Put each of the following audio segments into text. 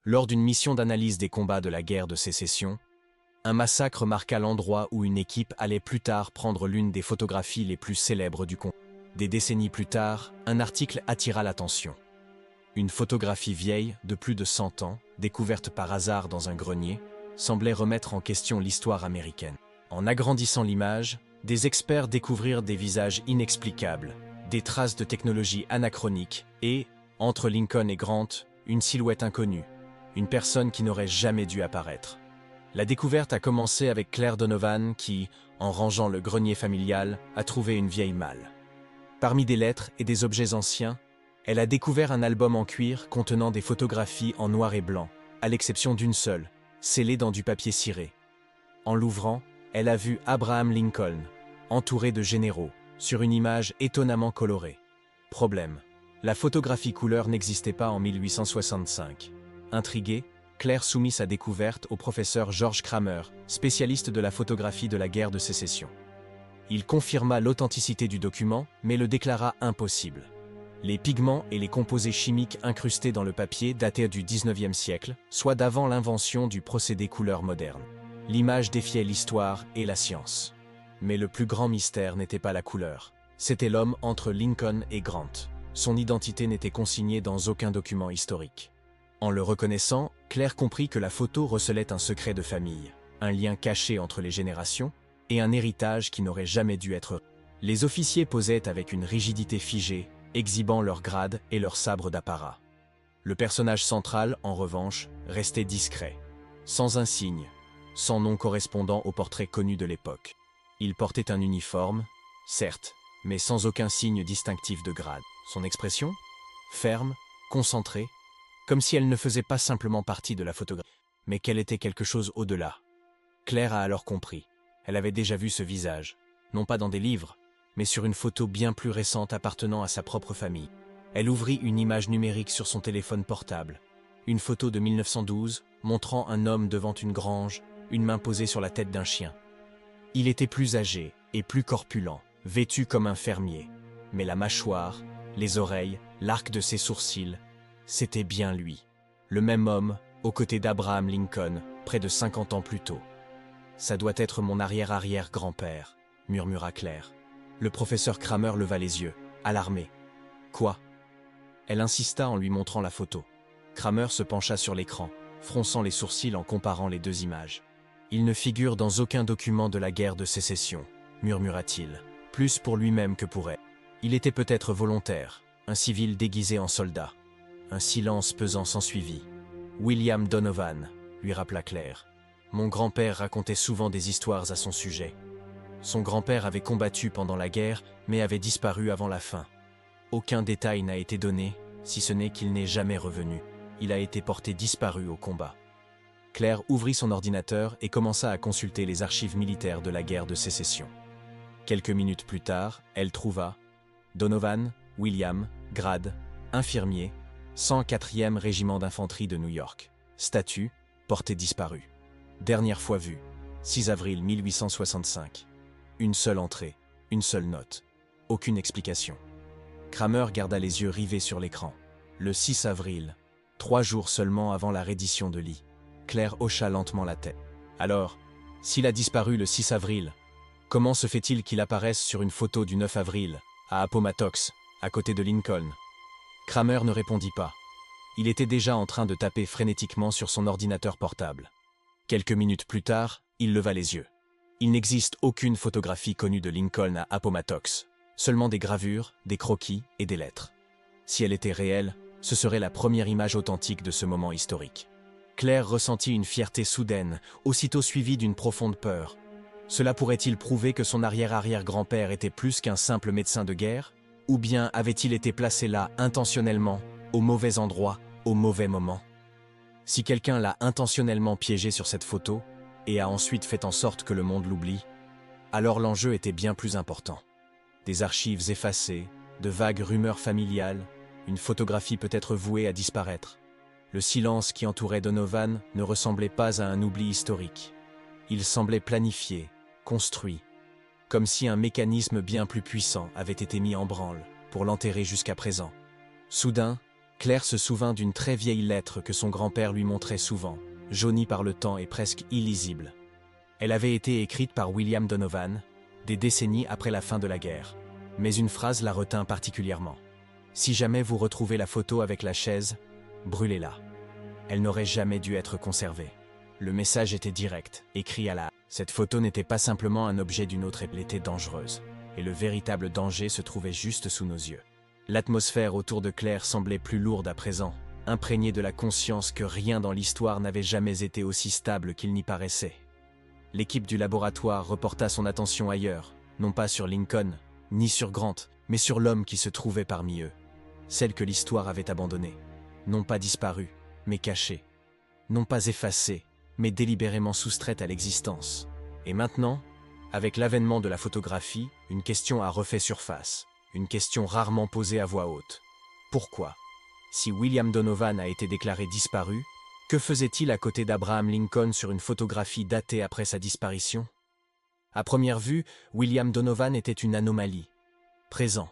Lors d'une mission d'analyse des combats de la guerre de sécession, un massacre marqua l'endroit où une équipe allait plus tard prendre l'une des photographies les plus célèbres du conflit. Des décennies plus tard, un article attira l'attention. Une photographie vieille, de plus de 100 ans, découverte par hasard dans un grenier, semblait remettre en question l'histoire américaine. En agrandissant l'image, des experts découvrirent des visages inexplicables, des traces de technologie anachronique et, entre Lincoln et Grant, une silhouette inconnue, une personne qui n'aurait jamais dû apparaître. La découverte a commencé avec Claire Donovan qui, en rangeant le grenier familial, a trouvé une vieille malle. Parmi des lettres et des objets anciens, elle a découvert un album en cuir contenant des photographies en noir et blanc, à l'exception d'une seule, scellée dans du papier ciré. En l'ouvrant, elle a vu Abraham Lincoln, entouré de généraux, sur une image étonnamment colorée. Problème, la photographie couleur n'existait pas en 1865. Intriguée, Claire soumit sa découverte au professeur George Kramer, spécialiste de la photographie de la guerre de sécession. Il confirma l'authenticité du document, mais le déclara impossible. Les pigments et les composés chimiques incrustés dans le papier dataient du XIXe siècle, soit d'avant l'invention du procédé couleur moderne. L'image défiait l'histoire et la science. Mais le plus grand mystère n'était pas la couleur. C'était l'homme entre Lincoln et Grant. Son identité n'était consignée dans aucun document historique. En le reconnaissant, Claire comprit que la photo recelait un secret de famille, un lien caché entre les générations, et un héritage qui n'aurait jamais dû être. Les officiers posaient avec une rigidité figée, exhibant leurs grades et leurs sabres d'apparat. Le personnage central, en revanche, restait discret, sans insigne, sans nom correspondant au portrait connu de l'époque. Il portait un uniforme, certes, mais sans aucun signe distinctif de grade. Son expression? Ferme, concentrée, comme si elle ne faisait pas simplement partie de la photographie, mais qu'elle était quelque chose au-delà. Claire a alors compris. Elle avait déjà vu ce visage, non pas dans des livres, mais sur une photo bien plus récente appartenant à sa propre famille. Elle ouvrit une image numérique sur son téléphone portable. Une photo de 1912 montrant un homme devant une grange, une main posée sur la tête d'un chien. Il était plus âgé et plus corpulent, vêtu comme un fermier. Mais la mâchoire, les oreilles, l'arc de ses sourcils, c'était bien lui. Le même homme, aux côtés d'Abraham Lincoln, près de 50 ans plus tôt. « Ça doit être mon arrière-arrière-grand-père », murmura Claire. Le professeur Kramer leva les yeux, alarmé. « Quoi ?» Elle insista en lui montrant la photo. Kramer se pencha sur l'écran, fronçant les sourcils en comparant les deux images. « Il ne figure dans aucun document de la guerre de sécession », murmura-t-il, plus pour lui-même que pour elle. Il était peut-être volontaire, un civil déguisé en soldat. Un silence pesant s'ensuivit. « William Donovan », lui rappela Claire. Mon grand-père racontait souvent des histoires à son sujet. Son grand-père avait combattu pendant la guerre, mais avait disparu avant la fin. Aucun détail n'a été donné, si ce n'est qu'il n'est jamais revenu. Il a été porté disparu au combat. Claire ouvrit son ordinateur et commença à consulter les archives militaires de la guerre de sécession. Quelques minutes plus tard, elle trouva Donovan, William, grade, infirmier, 104e régiment d'infanterie de New York. Statut, porté disparu. Dernière fois vue, 6 avril 1865. Une seule entrée, une seule note. Aucune explication. Kramer garda les yeux rivés sur l'écran. Le 6 avril, 3 jours seulement avant la reddition de Lee. Claire hocha lentement la tête. Alors, s'il a disparu le 6 avril, comment se fait-il qu'il apparaisse sur une photo du 9 avril, à Appomattox, à côté de Lincoln? Kramer ne répondit pas. Il était déjà en train de taper frénétiquement sur son ordinateur portable. Quelques minutes plus tard, il leva les yeux. Il n'existe aucune photographie connue de Lincoln à Appomattox, seulement des gravures, des croquis et des lettres. Si elle était réelle, ce serait la première image authentique de ce moment historique. Claire ressentit une fierté soudaine, aussitôt suivie d'une profonde peur. Cela pourrait-il prouver que son arrière-arrière-grand-père était plus qu'un simple médecin de guerre? Ou bien avait-il été placé là intentionnellement, au mauvais endroit, au mauvais moment? Si quelqu'un l'a intentionnellement piégé sur cette photo, et a ensuite fait en sorte que le monde l'oublie, alors l'enjeu était bien plus important. Des archives effacées, de vagues rumeurs familiales, une photographie peut-être vouée à disparaître. Le silence qui entourait Donovan ne ressemblait pas à un oubli historique. Il semblait planifié, construit, comme si un mécanisme bien plus puissant avait été mis en branle pour l'enterrer jusqu'à présent. Soudain, Claire se souvint d'une très vieille lettre que son grand-père lui montrait souvent, jaunie par le temps et presque illisible. Elle avait été écrite par William Donovan, des décennies après la fin de la guerre. Mais une phrase la retint particulièrement. « Si jamais vous retrouvez la photo avec la chaise, brûlez-la. » Elle n'aurait jamais dû être conservée. Le message était direct, écrit à la... Cette photo n'était pas simplement un objet d'une autre, elle était dangereuse. Et le véritable danger se trouvait juste sous nos yeux. L'atmosphère autour de Claire semblait plus lourde à présent, imprégnée de la conscience que rien dans l'histoire n'avait jamais été aussi stable qu'il n'y paraissait. L'équipe du laboratoire reporta son attention ailleurs, non pas sur Lincoln, ni sur Grant, mais sur l'homme qui se trouvait parmi eux. Celle que l'histoire avait abandonnée. Non pas disparue, mais cachée. Non pas effacée, mais délibérément soustraite à l'existence. Et maintenant, avec l'avènement de la photographie, une question a refait surface. Une question rarement posée à voix haute. Pourquoi? Si William Donovan a été déclaré disparu, que faisait-il à côté d'Abraham Lincoln sur une photographie datée après sa disparition? À première vue, William Donovan était une anomalie. Présent,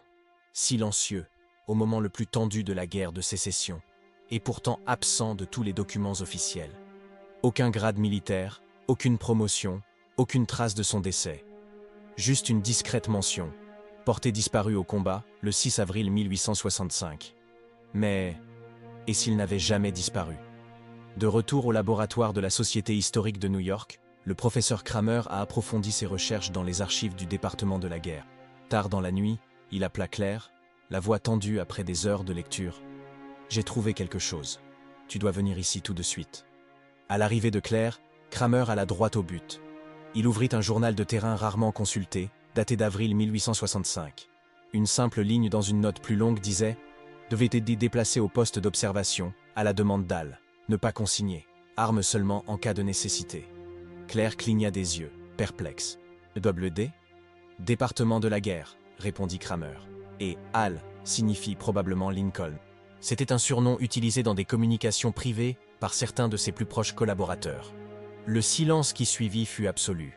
silencieux, au moment le plus tendu de la guerre de sécession, et pourtant absent de tous les documents officiels. Aucun grade militaire, aucune promotion, aucune trace de son décès. Juste une discrète mention. Porté disparu au combat, le 6 avril 1865. Mais, et s'il n'avait jamais disparu? De retour au laboratoire de la Société historique de New York, le professeur Kramer a approfondi ses recherches dans les archives du département de la guerre. Tard dans la nuit, il appela Claire, la voix tendue après des heures de lecture. « J'ai trouvé quelque chose. Tu dois venir ici tout de suite. » À l'arrivée de Claire, Kramer alla droit au but. Il ouvrit un journal de terrain rarement consulté, daté d'avril 1865. Une simple ligne dans une note plus longue disait « Devait être déplacé au poste d'observation, à la demande d'Al. Ne pas consigner. Arme seulement en cas de nécessité. » Claire cligna des yeux, perplexe. « WD ? Département de la guerre, répondit Kramer. Et Al signifie probablement Lincoln. C'était un surnom utilisé dans des communications privées par certains de ses plus proches collaborateurs. Le silence qui suivit fut absolu.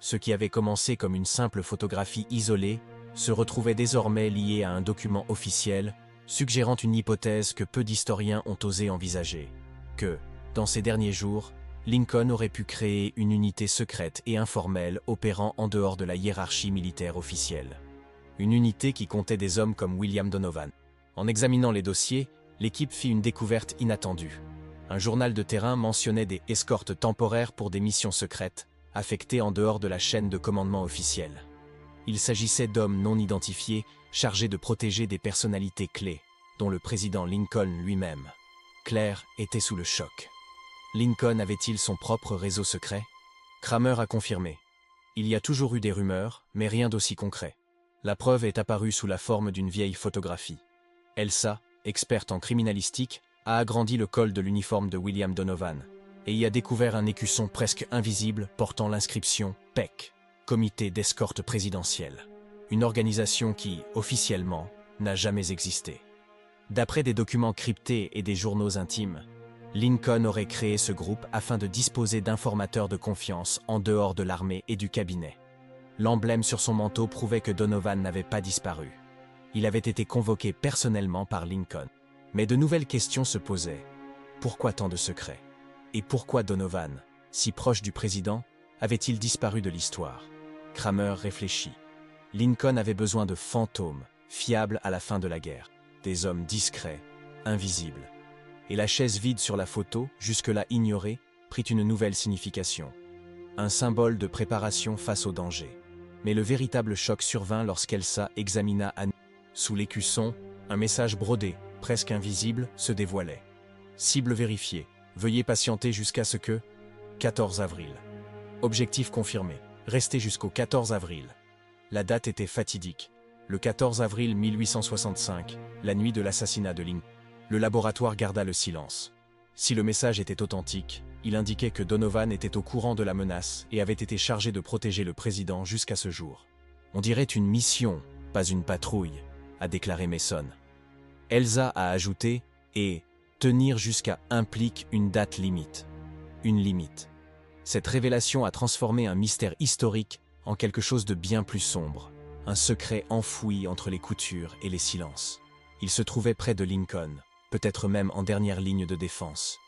Ce qui avait commencé comme une simple photographie isolée se retrouvait désormais lié à un document officiel, suggérant une hypothèse que peu d'historiens ont osé envisager, que, dans ces derniers jours, Lincoln aurait pu créer une unité secrète et informelle opérant en dehors de la hiérarchie militaire officielle. Une unité qui comptait des hommes comme William Donovan. En examinant les dossiers, l'équipe fit une découverte inattendue. Un journal de terrain mentionnait des escortes temporaires pour des missions secrètes, affectés en dehors de la chaîne de commandement officielle. Il s'agissait d'hommes non identifiés chargés de protéger des personnalités clés, dont le président Lincoln lui-même. Claire était sous le choc. Lincoln avait-il son propre réseau secret? Kramer a confirmé. Il y a toujours eu des rumeurs, mais rien d'aussi concret. La preuve est apparue sous la forme d'une vieille photographie. Elsa, experte en criminalistique, a agrandi le col de l'uniforme de William Donovan et y a découvert un écusson presque invisible portant l'inscription PEC, Comité d'escorte présidentielle, une organisation qui, officiellement, n'a jamais existé. D'après des documents cryptés et des journaux intimes, Lincoln aurait créé ce groupe afin de disposer d'informateurs de confiance en dehors de l'armée et du cabinet. L'emblème sur son manteau prouvait que Donovan n'avait pas disparu. Il avait été convoqué personnellement par Lincoln. Mais de nouvelles questions se posaient. Pourquoi tant de secrets? Et pourquoi Donovan, si proche du président, avait-il disparu de l'histoire? Kramer réfléchit. Lincoln avait besoin de fantômes, fiables à la fin de la guerre. Des hommes discrets, invisibles. Et la chaise vide sur la photo, jusque-là ignorée, prit une nouvelle signification. Un symbole de préparation face au danger. Mais le véritable choc survint lorsqu'Elsa examina à nu. Sous l'écusson, un message brodé, presque invisible, se dévoilait. Cible vérifiée. Veuillez patienter jusqu'à ce que... 14 avril. Objectif confirmé. Restez jusqu'au 14 avril. La date était fatidique. Le 14 avril 1865, la nuit de l'assassinat de Lincoln. Le laboratoire garda le silence. Si le message était authentique, il indiquait que Donovan était au courant de la menace et avait été chargé de protéger le président jusqu'à ce jour. On dirait une mission, pas une patrouille, a déclaré Mason. Elsa a ajouté « et tenir jusqu'à implique une date limite ». Une limite. Cette révélation a transformé un mystère historique en quelque chose de bien plus sombre, un secret enfoui entre les coutures et les silences. Il se trouvait près de Lincoln, peut-être même en dernière ligne de défense.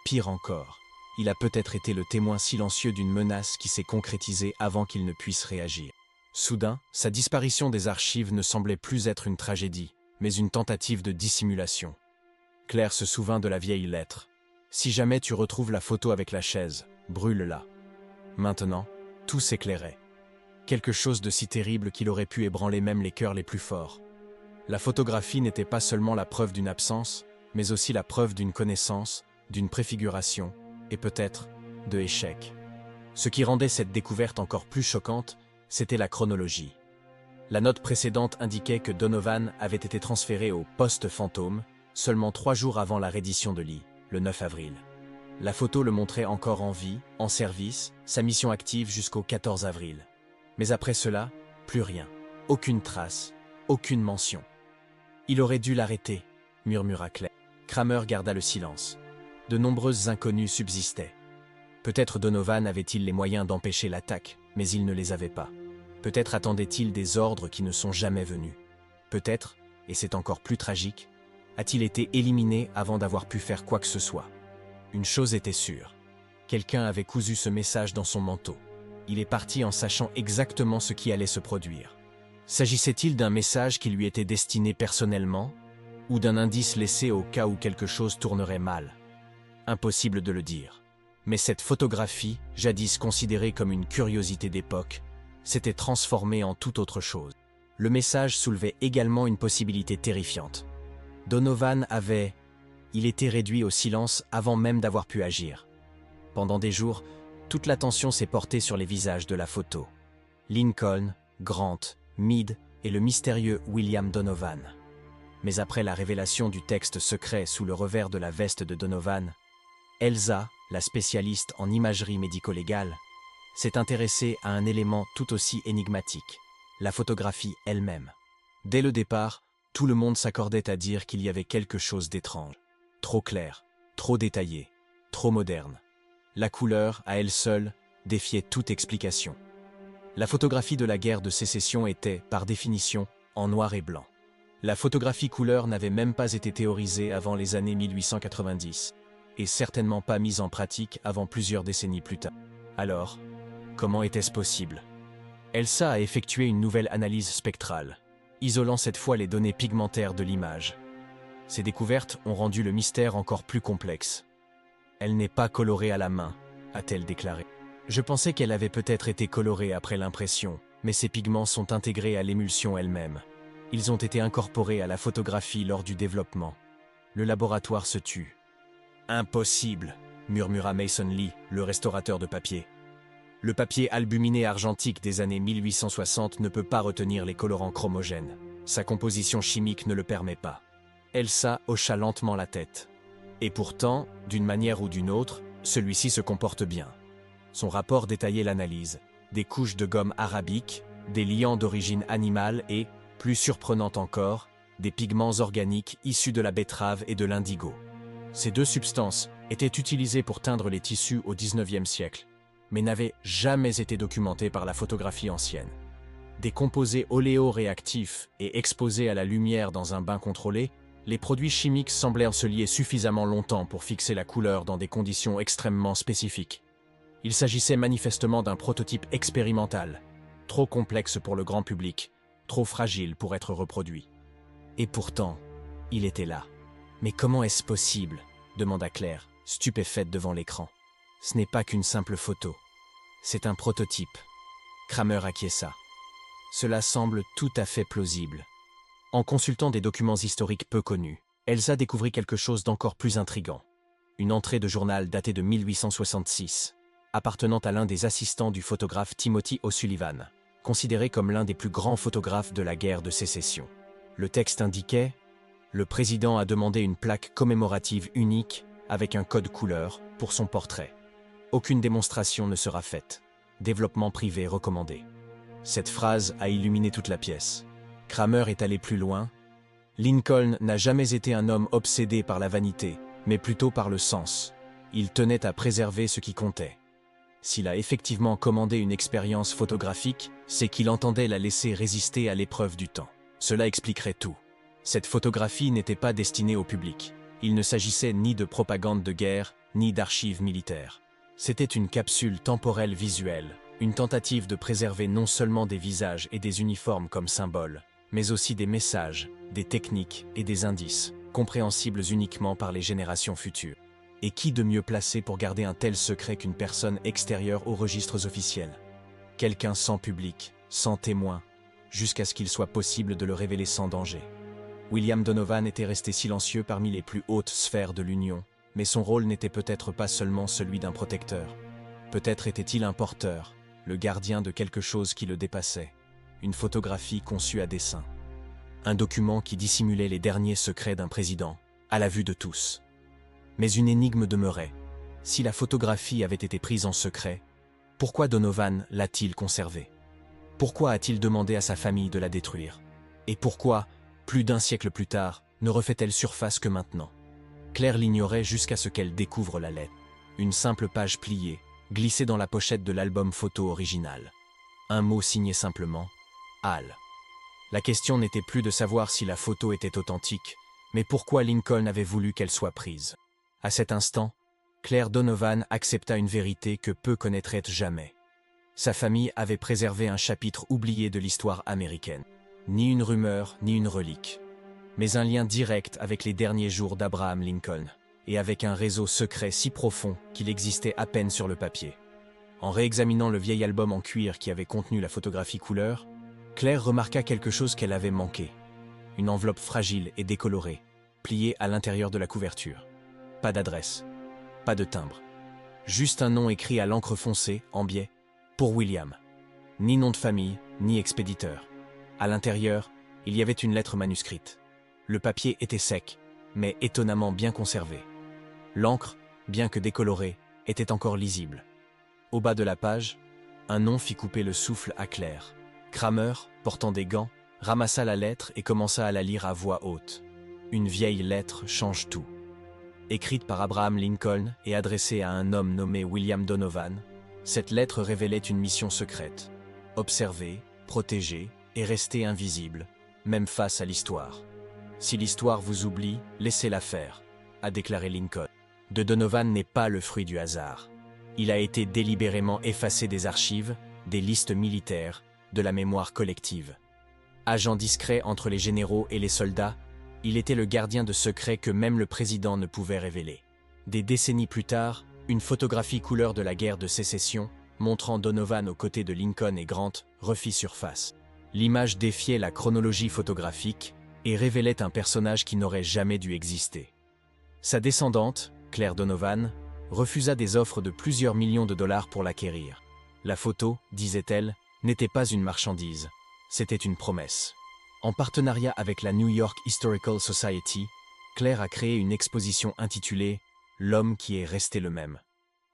Pire encore, il a peut-être été le témoin silencieux d'une menace qui s'est concrétisée avant qu'il ne puisse réagir. Soudain, sa disparition des archives ne semblait plus être une tragédie, mais une tentative de dissimulation. Claire se souvint de la vieille lettre. « Si jamais tu retrouves la photo avec la chaise, brûle-la. » Maintenant, tout s'éclairait. Quelque chose de si terrible qu'il aurait pu ébranler même les cœurs les plus forts. La photographie n'était pas seulement la preuve d'une absence, mais aussi la preuve d'une connaissance, d'une préfiguration, et peut-être de échec. Ce qui rendait cette découverte encore plus choquante, c'était la chronologie. La note précédente indiquait que Donovan avait été transféré au poste fantôme seulement 3 jours avant la reddition de Lee, le 9 avril. La photo le montrait encore en vie, en service, sa mission active jusqu'au 14 avril. Mais après cela, plus rien. Aucune trace, aucune mention. « Il aurait dû l'arrêter », murmura Claire. Kramer garda le silence. De nombreuses inconnues subsistaient. Peut-être Donovan avait-il les moyens d'empêcher l'attaque, mais il ne les avait pas. Peut-être attendait-il des ordres qui ne sont jamais venus. Peut-être, et c'est encore plus tragique, a-t-il été éliminé avant d'avoir pu faire quoi que ce soit. Une chose était sûre. Quelqu'un avait cousu ce message dans son manteau. Il est parti en sachant exactement ce qui allait se produire. S'agissait-il d'un message qui lui était destiné personnellement, ou d'un indice laissé au cas où quelque chose tournerait mal? Impossible de le dire. Mais cette photographie, jadis considérée comme une curiosité d'époque, s'était transformée en toute autre chose. Le message soulevait également une possibilité terrifiante. Donovan avait... Il était réduit au silence avant même d'avoir pu agir. Pendant des jours, toute l'attention s'est portée sur les visages de la photo. Lincoln, Grant, Meade et le mystérieux William Donovan. Mais après la révélation du texte secret sous le revers de la veste de Donovan, Elsa, la spécialiste en imagerie médico-légale, s'est intéressée à un élément tout aussi énigmatique, la photographie elle-même. Dès le départ, tout le monde s'accordait à dire qu'il y avait quelque chose d'étrange. Trop clair, trop détaillé, trop moderne. La couleur, à elle seule, défiait toute explication. La photographie de la guerre de sécession était, par définition, en noir et blanc. La photographie couleur n'avait même pas été théorisée avant les années 1890, et certainement pas mise en pratique avant plusieurs décennies plus tard. Alors, comment était-ce possible? Elsa a effectué une nouvelle analyse spectrale, isolant cette fois les données pigmentaires de l'image. Ces découvertes ont rendu le mystère encore plus complexe. « Elle n'est pas colorée à la main », a-t-elle déclaré. « Je pensais qu'elle avait peut-être été colorée après l'impression, mais ces pigments sont intégrés à l'émulsion elle-même. Ils ont été incorporés à la photographie lors du développement. Le laboratoire se tue. »« Impossible !» murmura Mason Lee, le restaurateur de papier. « Le papier albuminé argentique des années 1860 ne peut pas retenir les colorants chromogènes. Sa composition chimique ne le permet pas. » Elsa hocha lentement la tête. Et pourtant, d'une manière ou d'une autre, celui-ci se comporte bien. Son rapport détaillait l'analyse, des couches de gomme arabique, des liants d'origine animale et, plus surprenant encore, des pigments organiques issus de la betterave et de l'indigo. Ces deux substances étaient utilisées pour teindre les tissus au XIXe siècle, mais n'avaient jamais été documentées par la photographie ancienne. Des composés oléoréactifs et exposés à la lumière dans un bain contrôlé, les produits chimiques semblaient se lier suffisamment longtemps pour fixer la couleur dans des conditions extrêmement spécifiques. Il s'agissait manifestement d'un prototype expérimental, trop complexe pour le grand public, trop fragile pour être reproduit. Et pourtant, il était là. « Mais comment est-ce possible ?» demanda Claire, stupéfaite devant l'écran. « Ce n'est pas qu'une simple photo. C'est un prototype. » Kramer acquiesça. « Cela semble tout à fait plausible. » En consultant des documents historiques peu connus, Elsa découvrit quelque chose d'encore plus intrigant. Une entrée de journal datée de 1866, appartenant à l'un des assistants du photographe Timothy O'Sullivan, considéré comme l'un des plus grands photographes de la guerre de sécession. Le texte indiquait « Le président a demandé une plaque commémorative unique avec un code couleur pour son portrait. Aucune démonstration ne sera faite. Développement privé recommandé. » Cette phrase a illuminé toute la pièce. Kramer est allé plus loin. Lincoln n'a jamais été un homme obsédé par la vanité, mais plutôt par le sens. Il tenait à préserver ce qui comptait. S'il a effectivement commandé une expérience photographique, c'est qu'il entendait la laisser résister à l'épreuve du temps. Cela expliquerait tout. Cette photographie n'était pas destinée au public. Il ne s'agissait ni de propagande de guerre, ni d'archives militaires. C'était une capsule temporelle visuelle, une tentative de préserver non seulement des visages et des uniformes comme symboles, mais aussi des messages, des techniques et des indices, compréhensibles uniquement par les générations futures. Et qui de mieux placé pour garder un tel secret qu'une personne extérieure aux registres officiels? Quelqu'un sans public, sans témoin, jusqu'à ce qu'il soit possible de le révéler sans danger. William Donovan était resté silencieux parmi les plus hautes sphères de l'Union, mais son rôle n'était peut-être pas seulement celui d'un protecteur. Peut-être était-il un porteur, le gardien de quelque chose qui le dépassait, une photographie conçue à dessein. Un document qui dissimulait les derniers secrets d'un président, à la vue de tous. Mais une énigme demeurait. Si la photographie avait été prise en secret, pourquoi Donovan l'a-t-il conservée? Pourquoi a-t-il demandé à sa famille de la détruire? Et pourquoi, plus d'un siècle plus tard, ne refait-elle surface que maintenant? Claire l'ignorait jusqu'à ce qu'elle découvre la lettre. Une simple page pliée, glissée dans la pochette de l'album photo original. Un mot signé simplement « Al ». La question n'était plus de savoir si la photo était authentique, mais pourquoi Lincoln avait voulu qu'elle soit prise. À cet instant, Claire Donovan accepta une vérité que peu connaîtraient jamais. Sa famille avait préservé un chapitre oublié de l'histoire américaine. Ni une rumeur, ni une relique, mais un lien direct avec les derniers jours d'Abraham Lincoln, et avec un réseau secret si profond qu'il existait à peine sur le papier. En réexaminant le vieil album en cuir qui avait contenu la photographie couleur, Claire remarqua quelque chose qu'elle avait manqué. Une enveloppe fragile et décolorée, pliée à l'intérieur de la couverture. Pas d'adresse, pas de timbre. Juste un nom écrit à l'encre foncée, en biais, pour William. Ni nom de famille, ni expéditeur. À l'intérieur, il y avait une lettre manuscrite. Le papier était sec, mais étonnamment bien conservé. L'encre, bien que décolorée, était encore lisible. Au bas de la page, un nom fit couper le souffle à Claire. Kramer, portant des gants, ramassa la lettre et commença à la lire à voix haute. Une vieille lettre change tout. Écrite par Abraham Lincoln et adressée à un homme nommé William Donovan, cette lettre révélait une mission secrète. Observer, protéger et rester invisible, même face à l'histoire. Si l'histoire vous oublie, laissez-la faire, a déclaré Lincoln. De Donovan n'est pas le fruit du hasard. Il a été délibérément effacé des archives, des listes militaires, de la mémoire collective. Agent discret entre les généraux et les soldats, il était le gardien de secrets que même le président ne pouvait révéler. Des décennies plus tard, une photographie couleur de la guerre de sécession, montrant Donovan aux côtés de Lincoln et Grant, refit surface. L'image défiait la chronologie photographique et révélait un personnage qui n'aurait jamais dû exister. Sa descendante, Claire Donovan, refusa des offres de plusieurs millions de dollars pour l'acquérir. La photo, disait-elle, n'était pas une marchandise, c'était une promesse. En partenariat avec la New York Historical Society, Claire a créé une exposition intitulée « L'homme qui est resté le même ».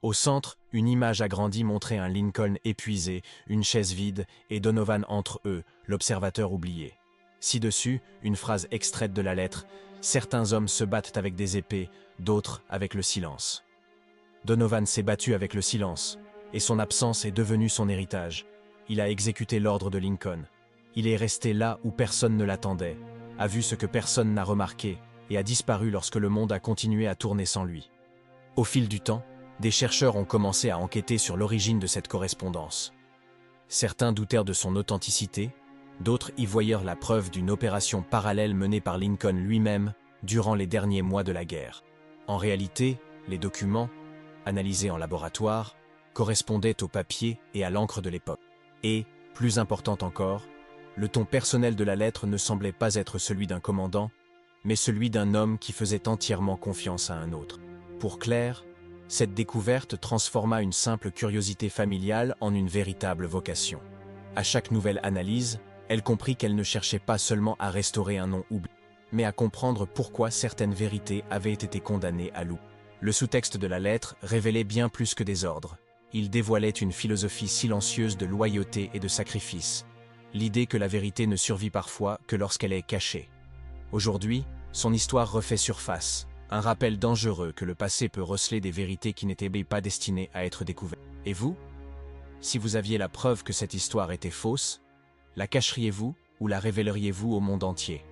Au centre, une image agrandie montrait un Lincoln épuisé, une chaise vide et Donovan entre eux, l'observateur oublié. Ci-dessus, une phrase extraite de la lettre « Certains hommes se battent avec des épées, d'autres avec le silence ». Donovan s'est battu avec le silence, et son absence est devenue son héritage. Il a exécuté l'ordre de Lincoln. Il est resté là où personne ne l'attendait, a vu ce que personne n'a remarqué et a disparu lorsque le monde a continué à tourner sans lui. Au fil du temps, des chercheurs ont commencé à enquêter sur l'origine de cette correspondance. Certains doutèrent de son authenticité, d'autres y voyèrent la preuve d'une opération parallèle menée par Lincoln lui-même durant les derniers mois de la guerre. En réalité, les documents, analysés en laboratoire, correspondaient au papier et à l'encre de l'époque. Et, plus important encore, le ton personnel de la lettre ne semblait pas être celui d'un commandant, mais celui d'un homme qui faisait entièrement confiance à un autre. Pour Claire, cette découverte transforma une simple curiosité familiale en une véritable vocation. À chaque nouvelle analyse, elle comprit qu'elle ne cherchait pas seulement à restaurer un nom oublié, mais à comprendre pourquoi certaines vérités avaient été condamnées à l'oubli. Le sous-texte de la lettre révélait bien plus que des ordres. Il dévoilait une philosophie silencieuse de loyauté et de sacrifice, l'idée que la vérité ne survit parfois que lorsqu'elle est cachée. Aujourd'hui, son histoire refait surface, un rappel dangereux que le passé peut receler des vérités qui n'étaient pas destinées à être découvertes. Et vous? Si vous aviez la preuve que cette histoire était fausse, la cacheriez-vous ou la révéleriez-vous au monde entier?